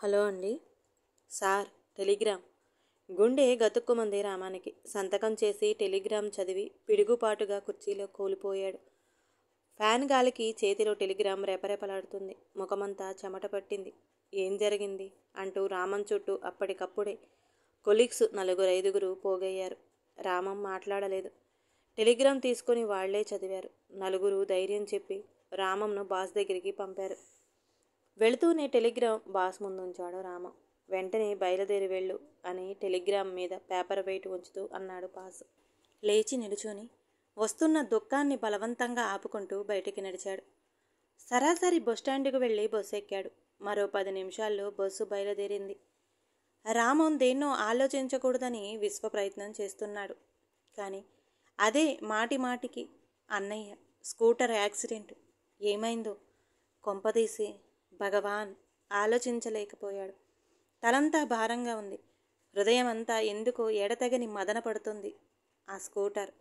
Hello అండి. Sir, Telegram. గుండె గతుక్కుమంది రామానికి. సంతకం చేసి టెలిగ్రామ్ చదివి పిడుగుపాటుగా కుర్చీలో కూలిపోయాడు. ఫ్యాన్ గాలికి చేతిలో టెలిగ్రామ్ రెపరెపలాడుతుంది. ముఖమంతా చెమట పట్టింది. ఏం జరిగింది అంటూ రామం చుట్టూ అప్పటికప్పుడే కొలీగ్స్ నలుగురైదుగురు పోగయ్యారు. రామం మాట్లాడలేదు. టెలిగ్రామ్ తీసుకుని వాళ్లే చదివారు. నలుగురు ధైర్యం చెప్పి రామంను బాస్ దగ్గరికి పంపారు. వెళుతూనే టెలిగ్రామ్ బాస్ ముందుంచాడు రామం. వెంటనే బయలుదేరి వెళ్ళు అని టెలిగ్రామ్ మీద పేపర్ వెయిట్ ఉంచుతూ అన్నాడు బాస్. లేచి నిలుచుని వస్తున్న దుఃఖాన్ని బలవంతంగా ఆపుకుంటూ బయటికి నడిచాడు. సరాసరి బస్టాండుకు వెళ్ళి బస్సు ఎక్కాడు. మరో 10 నిమిషాల్లో బస్సు బయలుదేరింది. రామం దేన్నో ఆలోచించకూడదని విశ్వ ప్రయత్నం చేస్తున్నాడు. కానీ అదే మాటి మాటికి అన్నయ్య స్కూటర్ యాక్సిడెంట్ ఏమైందో కొంపదీసి భగవాన్ ఆలోచించలేకపోయాడు. తలంతా భారంగా ఉంది. హృదయం అంతా ఎందుకో ఎడతెగని మదన పడుతుంది. ఆ స్కూటర్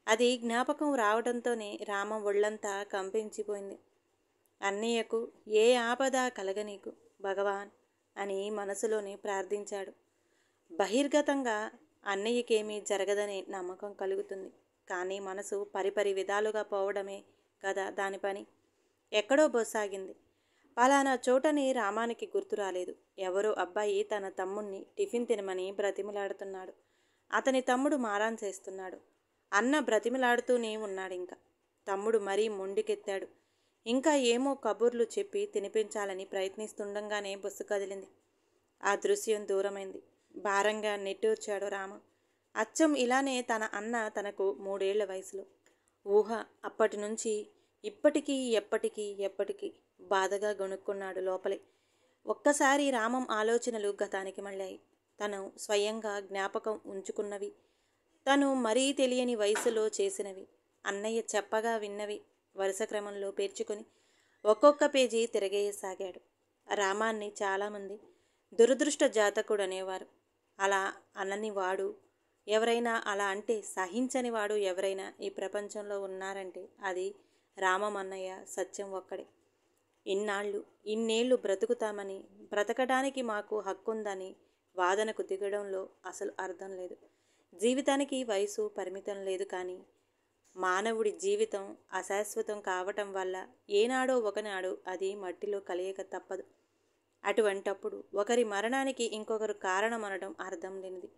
అది జ్ఞాపకం రావడంతోనే రామం ఒళ్ళంతా కంపించిపోయింది. అన్నయ్యకు ఏ ఆపద కలగనీకు భగవాన్ అని మనసులోనే ప్రార్థించాడు. బహిర్గతంగా అన్నయ్యకేమీ జరగదనే నమ్మకం కలుగుతుంది. కానీ మనసు పరిపరి విధాలుగా పోవడమే కదా దాని పని. ఎక్కడో బస్సు ఆగింది. పలానా చోటని రామానికి గుర్తు రాలేదు. ఎవరో అబ్బాయి తన తమ్ముణ్ణి టిఫిన్ తినమని బ్రతిమలాడుతున్నాడు. అతని తమ్ముడు మారాన్ చేస్తున్నాడు. అన్న బ్రతిమలాడుతూనే ఉన్నాడింకా. తమ్ముడు మరీ మొండికెత్తాడు. ఇంకా ఏమో కబుర్లు చెప్పి తినిపించాలని ప్రయత్నిస్తుండగానే బస్సు కదిలింది. ఆ దృశ్యం దూరమైంది. భారంగా నిట్టూర్చాడు రామ. అచ్చం ఇలానే తన అన్న తనకు 3 ఏళ్ల వయసులో. ఊహ అప్పటి నుంచి ఇప్పటికీ ఎప్పటికీ ఎప్పటికీ బాధగా గొణుక్కున్నాడు లోపలే. ఒక్కసారి రామం ఆలోచనలు గతానికి మళ్ళాయి. తను స్వయంగా జ్ఞాపకం ఉంచుకున్నవి, తను మరీ తెలియని వయసులో చేసినవి, అన్నయ్య చెప్పగా విన్నవి వరుస క్రమంలో పేర్చుకొని ఒక్కొక్క పేజీ తిరగేయసాగాడు. రామాన్ని చాలామంది దురదృష్ట జాతకుడు అనేవారు. అలా అనని వాడు ఎవరైనా, అలా అంటే సహించని వాడు ఎవరైనా ఈ ప్రపంచంలో ఉన్నారంటే అది రామం అన్నయ్య సత్యం ఒక్కడే. ఇన్నేళ్లు బ్రతుకుతామని, బ్రతకడానికి మాకు హక్కుందని వాదనకు దిగడంలో అసలు అర్థం లేదు. జీవితానికి వయసు పరిమితం లేదు. కానీ మానవుడి జీవితం అశాశ్వతం కావటం వల్ల ఏనాడో ఒకనాడు అది మట్టిలో కలియక తప్పదు. అటువంటప్పుడు ఒకరి మరణానికి ఇంకొకరు కారణమనడం అర్థం లేనిది.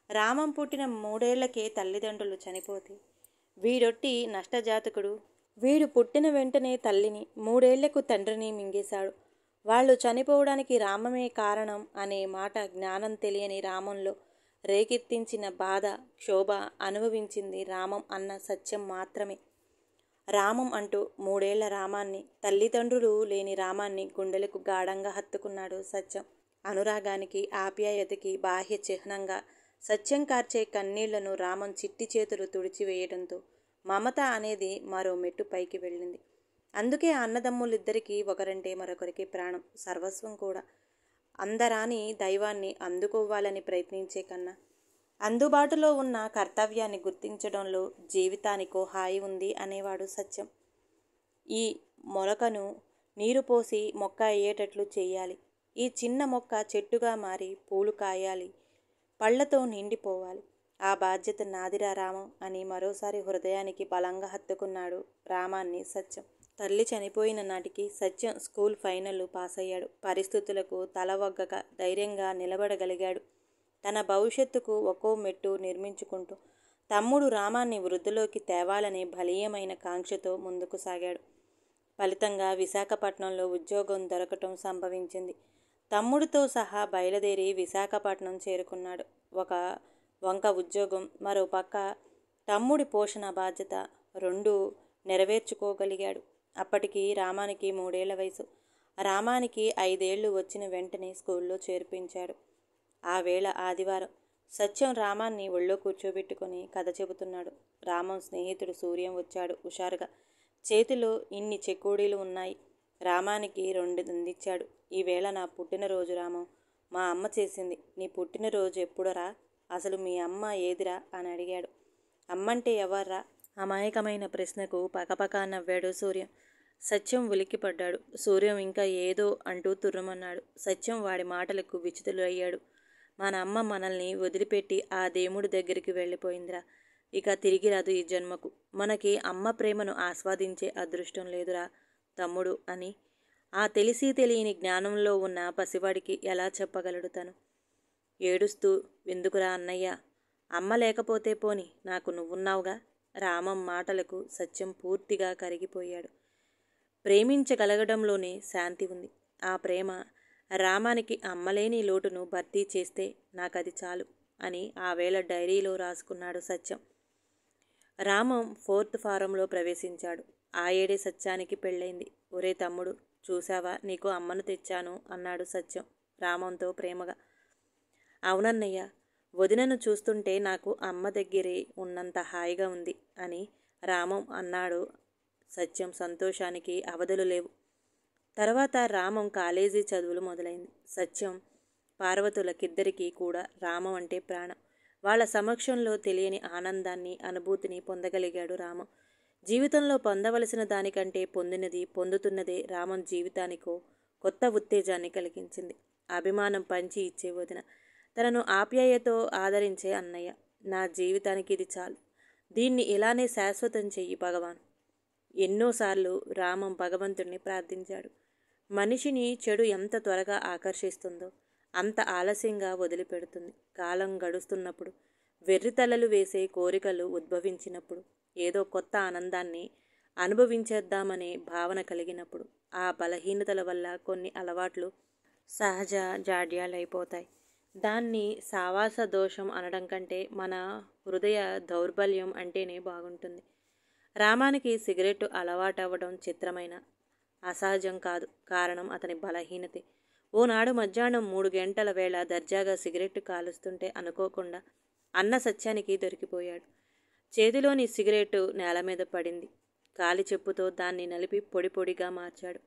రామం పుట్టిన 3 ఏళ్లకే తల్లిదండ్రులు చనిపోతే వీడొట్టి నష్టజాతకుడు. వీడు పుట్టిన వెంటనే తల్లిని, 3 ఏళ్లకు తండ్రిని మింగేశాడు. వాళ్ళు చనిపోవడానికి రామమే కారణం అనే మాట జ్ఞానం తెలియని రామంలో రేకెత్తించిన బాధ, క్షోభ అనుభవించింది రామం అన్న సత్యం మాత్రమే. రామం అంటూ 3 ఏళ్ల రామాన్ని, తల్లిదండ్రులు లేని రామాన్ని గుండెలకు గాఢంగా హత్తుకున్నాడు సత్యం. అనురాగానికి, ఆప్యాయతకి బాహ్య చిహ్నంగా సత్యం కార్చే కన్నీళ్లను రామం చిట్టి చేతులు తుడిచివేయడంతో మమత అనేది మరో మెట్టు పైకి వెళ్ళింది. అందుకే అన్నదమ్ములిద్దరికీ ఒకరంటే మరొకరికి ప్రాణం, సర్వస్వం కూడా. అందరాని దైవాన్ని అందుకోవాలని ప్రయత్నించే కన్నా అందుబాటులో ఉన్న కర్తవ్యాన్ని గుర్తించడంలో జీవితానికో హాయి ఉంది అనేవాడు సత్యం. ఈ మొలకను నీరు పోసి మొక్క అయ్యేటట్లు చేయాలి. ఈ చిన్న మొక్క చెట్టుగా మారి పూలు కాయాలి, పళ్లతో నిండిపోవాలి. ఆ బాధ్యత నాదిరా రామం అని మరోసారి హృదయానికి బలంగా హత్తుకున్నాడు రామాన్ని సత్యం. తల్లి చనిపోయిన నాటికి సత్యం స్కూల్ ఫైనల్ పాస్ అయ్యాడు. పరిస్థితులకు తల వగ్గక ధైర్యంగా నిలబడగలిగాడు. తన భవిష్యత్తుకు ఒక్కో మెట్టు నిర్మించుకుంటూ తమ్ముడు రామాన్ని వృద్ధిలోకి తేవాలనే బలీయమైన కాంక్షతో ముందుకు సాగాడు. ఫలితంగా విశాఖపట్నంలో ఉద్యోగం దొరకటం సంభవించింది. తమ్ముడితో సహా బయలుదేరి విశాఖపట్నం చేరుకున్నాడు. ఒక వంక ఉద్యోగం, మరో పక్క తమ్ముడి పోషణ బాధ్యత, రెండూ నెరవేర్చుకోగలిగాడు. అప్పటికి రామానికి 3 ఏళ్ల వయసు. రామానికి 5 ఏళ్లు వచ్చిన వెంటనే స్కూల్లో చేర్పించాడు. ఆ వేళ ఆదివారం. సత్యం రామాన్ని ఒళ్ళో కూర్చోబెట్టుకుని కథ చెబుతున్నాడు. రామం స్నేహితుడు సూర్యం వచ్చాడు హుషారుగా. చేతిలో ఇన్ని చెకోడీలు ఉన్నాయి. రామానికి 2 అందించాడు. ఈవేళ నా పుట్టినరోజు రామం. మా అమ్మ చేసింది. నీ పుట్టినరోజు ఎప్పుడురా? అసలు మీ అమ్మ ఏదిరా అని అడిగాడు. అమ్మంటే ఎవర్రా? అమాయకమైన ప్రశ్నకు పకపకా నవ్వాడు సూర్యం. సత్యం ఉలిక్కిపడ్డాడు. సూర్యం ఇంకా ఏదో అంటూ తుర్రుమన్నాడు. సత్యం వాడి మాటలకు విచితులయ్యాడు. మన అమ్మ మనల్ని వదిలిపెట్టి ఆ దేవుడి దగ్గరికి వెళ్ళిపోయిందిరా. ఇక తిరిగి రాదు ఈ జన్మకు. మనకి అమ్మ ప్రేమను ఆస్వాదించే అదృష్టం లేదురా తమ్ముడు అని ఆ తెలిసి తెలియని జ్ఞానంలో ఉన్న పసివాడికి ఎలా చెప్పగలడు తను? ఏడుస్తూ, ఎందుకురా అన్నయ్య? అమ్మ లేకపోతే పోని, నాకు నువ్వున్నావుగా. రామం మాటలకు సత్యం పూర్తిగా కరిగిపోయాడు. ప్రేమించగలగడంలోనే శాంతి ఉంది. ఆ ప్రేమ రామానికి అమ్మలేని లోటును భర్తీ చేస్తే నాకది చాలు అని ఆ వేళ డైరీలో రాసుకున్నాడు సత్యం. రామం 4th ఫారంలో ప్రవేశించాడు. ఆ ఏడే సత్యానికి పెళ్ళైంది. ఒరే తమ్ముడు, చూశావా, నీకు అమ్మను తెచ్చాను అన్నాడు సత్యం రామంతో ప్రేమగా. అవునన్నయ్య, వదినను చూస్తుంటే నాకు అమ్మ దగ్గరే ఉన్నంత హాయిగా ఉంది అని రామం అన్నాడు. సత్యం సంతోషానికి అవధులు లేవు. తర్వాత రామం కాలేజీ చదువులు మొదలైంది. సత్యం పార్వతులకిద్దరికీ కూడా రామం అంటే ప్రాణం. వాళ్ళ సమక్షంలో తెలియని ఆనందాన్ని, అనుభూతిని పొందగలిగాడు రామం. జీవితంలో పొందవలసిన దానికంటే పొందుతున్నదే రామం జీవితానికో కొత్త ఉత్తేజాన్ని కలిగించింది. అభిమానం పంచి ఇచ్చే వదిన, తనను ఆప్యాయతో ఆదరించే అన్నయ్య. నా జీవితానికి ఇది చాలు. దీన్ని ఇలానే శాశ్వతం చెయ్యి భగవాన్. ఎన్నోసార్లు రామం భగవంతుణ్ణి ప్రార్థించాడు. మనిషిని చెడు ఎంత త్వరగా ఆకర్షిస్తుందో అంత ఆలస్యంగా వదిలిపెడుతుంది. కాలం గడుస్తున్నప్పుడు, వెర్రితలలు వేసే కోరికలు ఉద్భవించినప్పుడు, ఏదో కొత్త ఆనందాన్ని అనుభవించేద్దామనే భావన కలిగినప్పుడు, ఆ బలహీనతల వల్ల కొన్ని అలవాట్లు సహజ జాడ్యాలైపోతాయి. దాన్ని సావాస దోషం అనడం కంటే మన హృదయ దౌర్బల్యం అంటేనే బాగుంటుంది. రామానికి సిగరెట్టు అలవాటవ్వడం చిత్రమైన అసహజం కాదు. కారణం అతని బలహీనతే. ఓనాడు మధ్యాహ్నం 3 గంటల వేళ దర్జాగా సిగరెట్టు కాలుస్తుంటే అనుకోకుండా అన్న సత్యానికి దొరికిపోయాడు. చేతిలోని సిగరెట్టు నేల మీద పడింది. కాలి చెప్పుతో దాన్ని నలిపి పొడి పొడిగా మార్చాడు.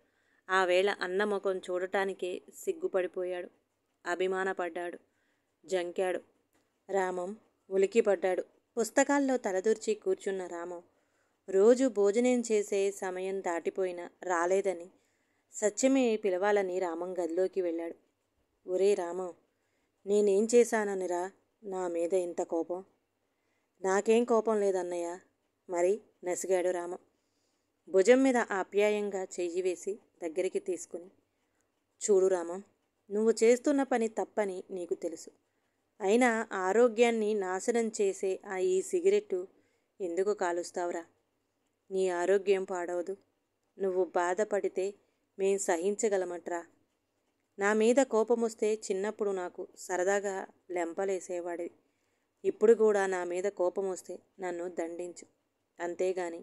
ఆ వేళ అన్న ముఖం చూడటానికే సిగ్గుపడిపోయాడు. అభిమానపడ్డాడు. జంకాడు. రామం ఉలికిపడ్డాడు. పుస్తకాల్లో తలదూర్చి కూర్చున్న రామం రోజు భోజనం చేసే సమయం దాటిపోయినా రాలేదని సత్యమే పిలవాలని రామం గదిలోకి వెళ్ళాడు. ఒరే రామం, నేనేం చేశాననిరా నా మీద ఇంత కోపం? నాకేం కోపం లేదన్నయ్య. మరి నసిగాడు రామం. భుజం మీద ఆప్యాయంగా చెయ్యి వేసి దగ్గరికి తీసుకుని, చూడు రామం, నువ్వు చేస్తున్న పని తప్పని నీకు తెలుసు. అయినా ఆరోగ్యాన్ని నాశనం చేసే ఈ సిగరెట్టు ఎందుకు కాలుస్తావురా? నీ ఆరోగ్యం పాడవదు. నువ్వు బాధపడితే మేం సహించగలమట్రా. నా మీద కోపమొస్తే చిన్నప్పుడు నాకు సరదాగా లెంపలేసేవాడివి. ఇప్పుడు కూడా నా మీద కోపమొస్తే నన్ను దండించు. అంతేగాని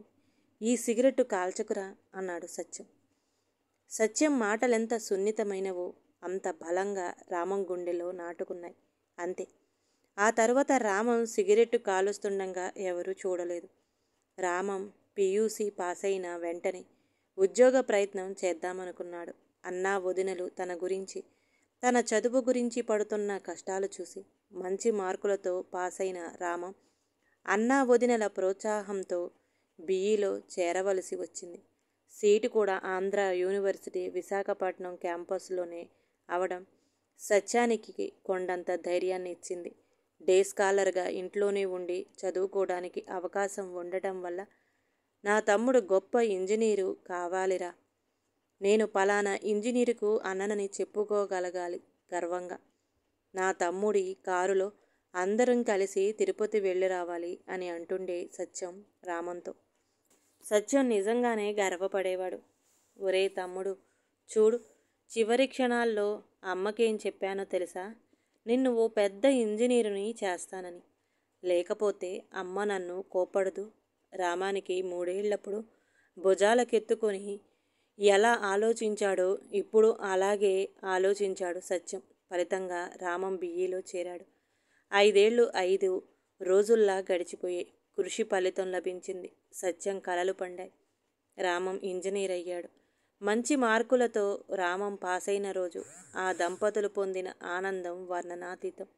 ఈ సిగరెట్టు కాల్చకురా అన్నాడు సత్యం. సత్యం మాటలెంత సున్నితమైనవో అంత బలంగా రామం గుండెలో నాటుకున్నాయి. అంతే. ఆ తరువాత రామం సిగరెట్టు కాలుస్తుండగా ఎవరూ చూడలేదు. రామం పియూసీ పాసైన వెంటనే ఉద్యోగ ప్రయత్నం చేద్దామనుకున్నాడు. అన్నా వదినలు తన గురించి, తన చదువు గురించి పడుతున్న కష్టాలు చూసి మంచి మార్కులతో పాసైన రామం అన్నా వదినల ప్రోత్సాహంతో బిఈలో చేరవలసి వచ్చింది. సీటు కూడా ఆంధ్ర యూనివర్సిటీ విశాఖపట్నం క్యాంపస్లోనే అవడం సత్యానికి కొండంత ధైర్యాన్ని ఇచ్చింది. డే స్కాలర్గా ఇంట్లోనే ఉండి చదువుకోవడానికి అవకాశం ఉండటం వల్ల నా తమ్ముడు గొప్ప ఇంజనీరు కావాలిరా, నేను పలానా ఇంజనీరుకు అన్ననని చెప్పుకోగలగాలి గర్వంగా. నా తమ్ముడి కారులో అందరం కలిసి తిరుపతి వెళ్ళి రావాలి అని అంటుండే సత్యం రామంతో. సత్యం నిజంగానే గర్వపడేవాడు. ఒరే తమ్ముడు, చూడు, చివరి క్షణాల్లో అమ్మకేం చెప్పానో తెలుసా? నిన్ను ఓ పెద్ద ఇంజనీరుని చేస్తానని. లేకపోతే అమ్మ నన్ను కోప్పడదు. రామానికి 3 ఏళ్లప్పుడు భుజాలకెత్తుకొని ఎలా ఆలోచించాడో ఇప్పుడు అలాగే ఆలోచించాడు సత్యం. ఫలితంగా రామం బిఈలో చేరాడు. 5 ఏళ్ళు 5 రోజుల్లా గడిచిపోయాయి. కృషి ఫలితం లభించింది. సత్యం కలలు పండాయి. రామం ఇంజనీర్ అయ్యాడు. మంచి మార్కులతో రామం పాసైన రోజు ఆ దంపతులు పొందిన ఆనందం వర్ణనాతీతం.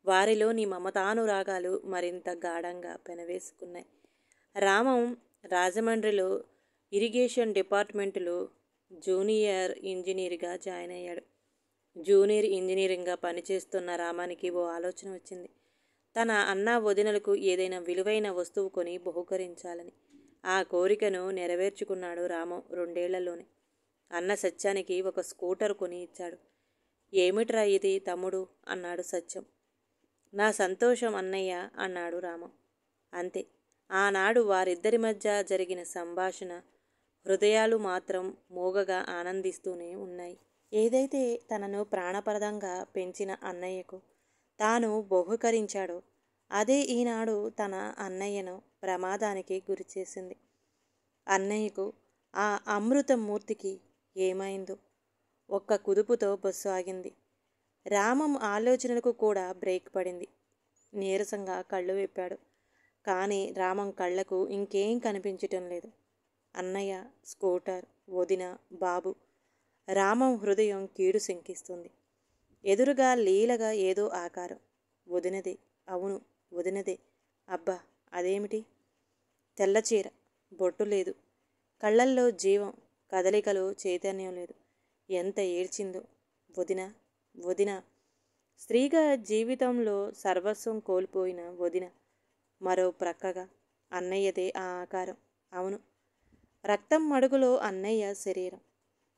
వారిలోని మమతానురాగాలు మరింత గాఢంగా పెనవేసుకున్నాయి. రామం రాజమండ్రిలో ఇరిగేషన్ డిపార్ట్మెంటులో జూనియర్ ఇంజనీర్గా జాయిన్ అయ్యాడు. జూనియర్ ఇంజనీరింగ్గా పనిచేస్తున్న రామానికి ఓ ఆలోచన వచ్చింది. తన అన్న వదినలకు ఏదైనా విలువైన వస్తువు కొని బహుకరించాలని. ఆ కోరికను నెరవేర్చుకున్నాడు రామం 2 ఏళ్లలోనే. అన్న సత్యానికి ఒక స్కూటర్ కొని ఇచ్చాడు. ఏమిట్రా ఇది తమ్ముడు అన్నాడు సత్యం. నా సంతోషం అన్నయ్య అన్నాడు రామం. అంతే. ఆనాడు వారిద్దరి మధ్య జరిగిన సంభాషణ హృదయాలు మాత్రం మూగగా ఆనందిస్తూనే ఉన్నాయి. ఏదైతే తనను ప్రాణప్రదంగా పెంచిన అన్నయ్యకు తాను బహుకరించాడో అదే ఈనాడు తన అన్నయ్యను ప్రమాదానికి గురిచేసింది. అన్నయ్యకు ఆ అమృతమూర్తికి ఏమైందో. ఒక్క కుదుపుతో బస్సు ఆగింది. రామం ఆలోచనలకు కూడా బ్రేక్ పడింది. నీరసంగా కళ్ళు విప్పాడు. కానీ రామం కళ్ళకు ఇంకేం కనిపించటం లేదు. అన్నయ్య, స్కూటర్, వదిన, బాబు. రామం హృదయం కీడు శంకిస్తుంది. ఎదురుగా లీలగా ఏదో ఆకారం. వదినదే. అవును, వదినదే. అబ్బా, అదేమిటి? తెల్లచీర, బొట్టు లేదు, కళ్ళల్లో జీవం, కదలికలో చైతన్యం లేదు. ఎంత ఏడ్చిందో. వదిన, వదిన. స్త్రీగా జీవితంలో సర్వస్వం కోల్పోయిన వదిన. మరో ప్రక్కగా అన్నయ్యదే ఆ ఆకారం. అవును, రక్తం మడుగులో అన్నయ్య శరీరం.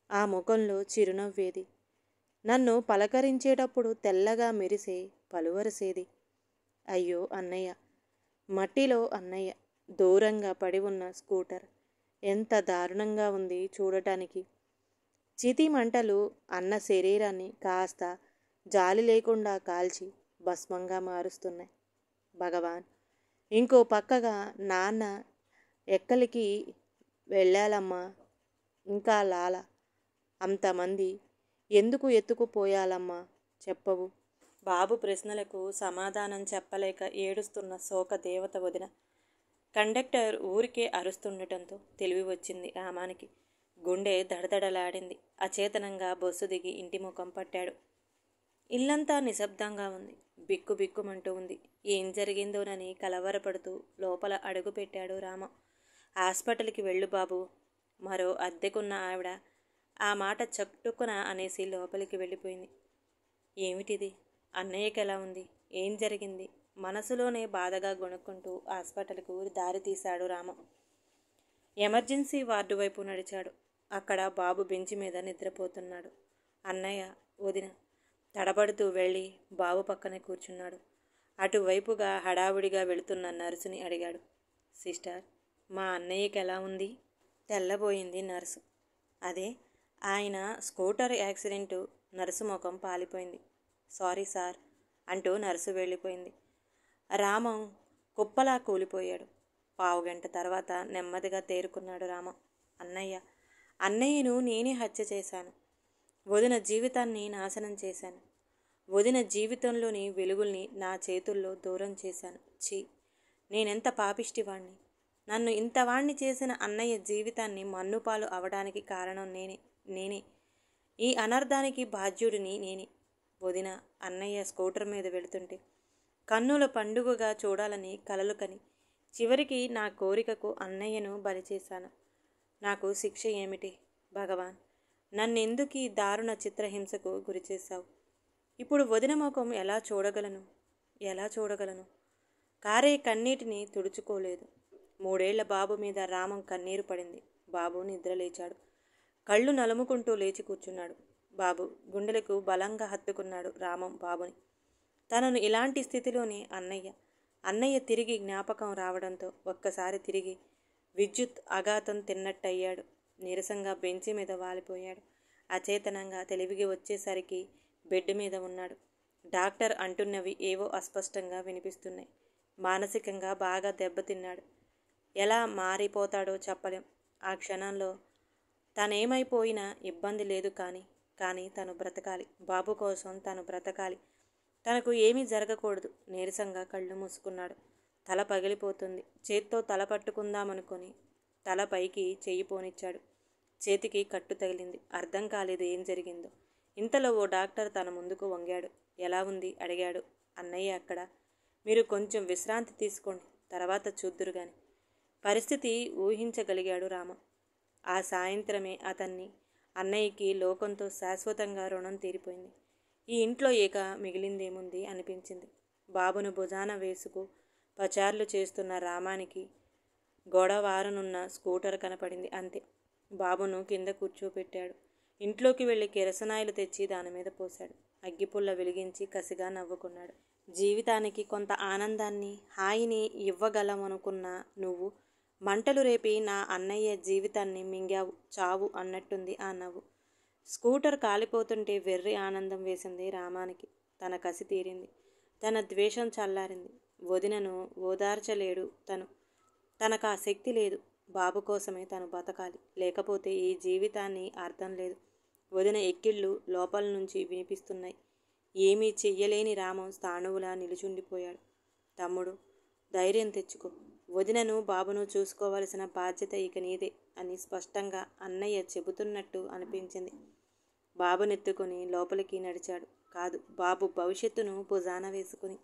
ఆ ముఖంలో చిరునవ్వేది. నన్ను పలకరించేటప్పుడు తెల్లగా మెరిసే పలువరసేది. అయ్యో అన్నయ్య. మట్టిలో అన్నయ్య. దూరంగా పడి ఉన్న స్కూటర్ ఎంత దారుణంగా ఉంది చూడటానికి. చితి మంటలు అన్న శరీరాన్ని కాస్త జాలి లేకుండా కాల్చి భస్మంగా మారుస్తున్నాయి. భగవాన్. ఇంకో పక్కగా నాన్న ఎక్కలికి వెళ్ళాలమ్మా. ఇంకా లాల. అంతమంది ఎందుకు ఎత్తుకుపోయాలమ్మా చెప్పవు. బాబు ప్రశ్నలకు సమాధానం చెప్పలేక ఏడుస్తున్న శోక దేవత వదిన. కండక్టర్ ఊరికే అరుస్తుండటంతో తెలివి వచ్చింది రామానికి. గుండె దడదడలాడింది. అచేతనంగా బస్సు దిగి ఇంటి ముఖం పట్టాడు. ఇల్లంతా నిశ్శబ్దంగా ఉంది. బిక్కు బిక్కుమంటూ ఉంది. ఏం జరిగిందోనని కలవరపడుతూ లోపల అడుగు పెట్టాడు రామ. హాస్పిటల్కి వెళ్ళు బాబు. మరో అద్దెకున్న ఆవిడ ఆ మాట చట్టుకున అనేసి లోపలికి వెళ్ళిపోయింది. ఏమిటిది? అన్నయ్యకి ఎలా ఉంది? ఏం జరిగింది? మనసులోనే బాధగా గొణుక్కుంటూ హాస్పిటల్కు దారి తీశాడు రామ. ఎమర్జెన్సీ వార్డు వైపు నడిచాడు. అక్కడ బాబు బెంచి మీద నిద్రపోతున్నాడు. అన్నయ్య, వదిన. తడబడుతూ వెళ్ళి బాబు పక్కనే కూర్చున్నాడు. అటువైపుగా హడావుడిగా వెళుతున్న నర్సుని అడిగాడు. సిస్టర్, మా అన్నయ్యకి ఎలా ఉంది? తెల్లబోయింది నర్సు. అదే, ఆయన స్కూటర్ యాక్సిడెంటు. నర్సు ముఖం పాలిపోయింది. సారీ సార్ అంటూ నర్సు వెళ్ళిపోయింది. రామం కుప్పలా కూలిపోయాడు. పావుగంట తర్వాత నెమ్మదిగా తేరుకున్నాడు రామం. అన్నయ్యను నేనే హత్య చేశాను. వదిన జీవితాన్ని నాశనం చేశాను. వదిన జీవితంలోని వెలుగుల్ని నా చేతుల్లో దూరం చేశాను. ఛీ, నేనెంత పాపిష్టివాణ్ణి. నన్ను ఇంతవాణ్ణి చేసిన అన్నయ్య జీవితాన్ని మన్నుపాలు అవడానికి కారణం నేనే. ఈ అనర్థానికి బాధ్యుడిని నేనే. వదిన, అన్నయ్య స్కూటర్ మీద వెళుతుంటే కన్నుల పండుగగా చూడాలని కలలు కని చివరికి నా కోరికకు అన్నయ్యను బలి చేశాను. నాకు శిక్ష ఏమిటి? భగవాన్, నన్నెందుకీ దారుణ చిత్రహింసకు గురిచేశావు? ఇప్పుడు వదిన ముఖం ఎలా చూడగలను? కారే కన్నీటిని తుడుచుకోలేదు. 3 ఏళ్ల బాబు మీద రామం కన్నీరు పడింది. బాబు నిద్రలేచాడు. కళ్ళు నలుముకుంటూ లేచి కూర్చున్నాడు. బాబు గుండెలకు బలంగా హత్తుకున్నాడు రామం బాబుని. తనను ఇలాంటి స్థితిలోనే అన్నయ్య తిరిగి జ్ఞాపకం రావడంతో ఒక్కసారి తిరిగి విద్యుత్ ఆఘాతం తిన్నట్టయ్యాడు. నీరసంగా బెంచి మీద వాలిపోయాడు. అచేతనంగా తెలివికి వచ్చేసరికి బెడ్ మీద ఉన్నాడు. డాక్టర్ అంటున్నవి ఏవో అస్పష్టంగా వినిపిస్తున్నాయి. మానసికంగా బాగా దెబ్బతిన్నాడు. ఎలా మారిపోతాడో చెప్పలేం. ఆ క్షణంలో తనేమైపోయినా ఇబ్బంది లేదు. కానీ తను బ్రతకాలి. బాబు కోసం తను బ్రతకాలి. తనకు ఏమీ జరగకూడదు. నీరసంగా కళ్ళు మూసుకున్నాడు. తల పగిలిపోతుంది. చేత్తో తల పట్టుకుందామనుకొని తల పైకి చెయ్యి పోనిచ్చాడు. చేతికి కట్టు తగిలింది. అర్థం కాలేదు ఏం జరిగిందో. ఇంతలో ఓ డాక్టర్ తన ముందుకు వంగాడు. ఎలా ఉంది అడిగాడు. అన్నయ్య అక్కడ. మీరు కొంచెం విశ్రాంతి తీసుకోండి, తర్వాత చూద్దురు గాని. పరిస్థితి ఊహించగలిగాడు రామ. ఆ సాయంత్రమే అన్నయ్యకి లోకంతో శాశ్వతంగా రుణం తీరిపోయింది. ఈ ఇంట్లో ఇక మిగిలిందేముంది అనిపించింది. బాబును భుజాన వేసుకు పచార్లు చేస్తున్న రామానికి గోడవారనున్న స్కూటర్ కనపడింది. అంతే. బాబును కింద కూర్చోపెట్టాడు. ఇంట్లోకి వెళ్ళి కిరసనాయిలు తెచ్చి దానిమీద పోశాడు. అగ్గిపుల్ల వెలిగించి కసిగా నవ్వుకున్నాడు. జీవితానికి కొంత ఆనందాన్ని, హాయిని ఇవ్వగలమనుకున్న నువ్వు మంటలు రేపి నా అన్నయ్య జీవితాన్ని మింగావు. చావు అన్నట్టుంది ఆ నవ్వు. స్కూటర్ కాలిపోతుంటే వెర్రి ఆనందం వేసింది రామానికి. తన కసి తీరింది. తన ద్వేషం చల్లారింది. వదినను ఓదార్చలేడు తనకు ఆ శక్తి లేదు. బాబు కోసమే తను బతకాలి. లేకపోతే ఈ జీవితాన్ని అర్థం లేదు. వదిన ఎక్కిళ్ళు లోపల నుంచి వినిపిస్తున్నాయి. ఏమీ చెయ్యలేని రామం స్థాణువులా నిలుచుండిపోయాడు. తమ్ముడు, ధైర్యం తెచ్చుకో. వదినను బాబును చూసుకోవలసిన బాధ్యత ఇక నీదే అని స్పష్టంగా అన్నయ్య చెబుతున్నట్టు అనిపించింది. బాబునెత్తుకుని లోపలికి నడిచాడు. కాదు, బాబు భవిష్యత్తును భుజాన వేసుకుని.